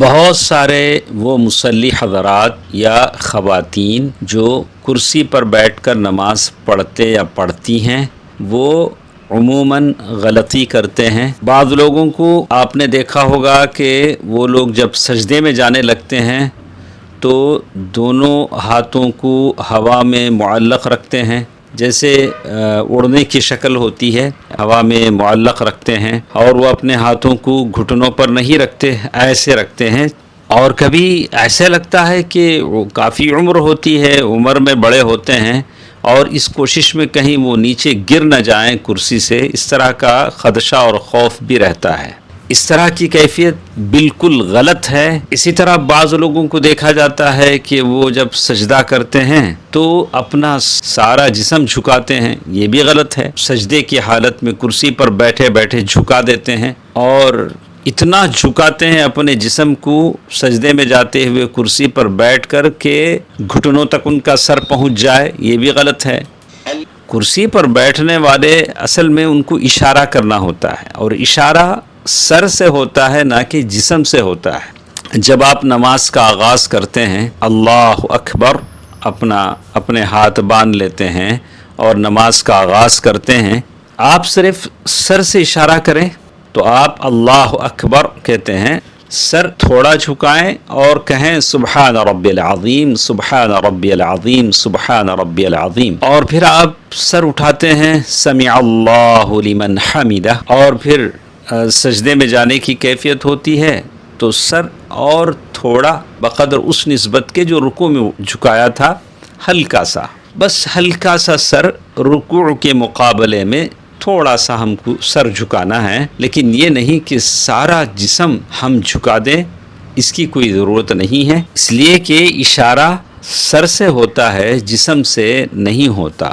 بہت سارے وہ مصلی حضرات یا خواتین جو کرسی پر بیٹھ کر نماز پڑھتے یا پڑھتی ہیں وہ عموماً غلطی کرتے ہیں۔ بعض لوگوں کو آپ نے دیکھا ہوگا کہ وہ لوگ جب سجدے میں جانے لگتے ہیں تو دونوں ہاتھوں کو ہوا میں معلق رکھتے ہیں، جیسے اڑنے کی شکل ہوتی ہے، ہوا میں معلق رکھتے ہیں، اور وہ اپنے ہاتھوں کو گھٹنوں پر نہیں رکھتے، ایسے رکھتے ہیں۔ اور کبھی ایسے لگتا ہے کہ وہ کافی عمر ہوتی ہے، عمر میں بڑے ہوتے ہیں، اور اس کوشش میں کہیں وہ نیچے گر نہ جائیں کرسی سے، اس طرح کا خدشہ اور خوف بھی رہتا ہے۔ اس طرح کی کیفیت بالکل غلط ہے۔ اسی طرح بعض لوگوں کو دیکھا جاتا ہے کہ وہ جب سجدہ کرتے ہیں تو اپنا سارا جسم جھکاتے ہیں، یہ بھی غلط ہے۔ سجدے کی حالت میں کرسی پر بیٹھے بیٹھے جھکا دیتے ہیں، اور اتنا جھکاتے ہیں اپنے جسم کو سجدے میں جاتے ہوئے کرسی پر بیٹھ کر کے گھٹنوں تک ان کا سر پہنچ جائے، یہ بھی غلط ہے۔ کرسی پر بیٹھنے والے اصل میں ان کو اشارہ کرنا ہوتا ہے، اور اشارہ سر سے ہوتا ہے نہ کہ جسم سے ہوتا ہے۔ جب آپ نماز کا آغاز کرتے ہیں، اللہ اکبر اپنے ہاتھ باندھ لیتے ہیں اور نماز کا آغاز کرتے ہیں، آپ صرف سر سے اشارہ کریں تو آپ اللہ اکبر کہتے ہیں، سر تھوڑا جھکائیں اور کہیں سبحان ربی العظیم، سبحان ربی العظیم، سبحان ربی العظیم، اور پھر آپ سر اٹھاتے ہیں سمع اللہ لمن حمدہ، اور پھر سجدے میں جانے کی کیفیت ہوتی ہے تو سر اور تھوڑا بقدر اس نسبت کے جو رکوع میں جھکایا تھا، ہلکا سا، بس ہلکا سا سر رکوع کے مقابلے میں تھوڑا سا ہم کو سر جھکانا ہے، لیکن یہ نہیں کہ سارا جسم ہم جھکا دیں، اس کی کوئی ضرورت نہیں ہے، اس لیے کہ اشارہ سر سے ہوتا ہے، جسم سے نہیں ہوتا۔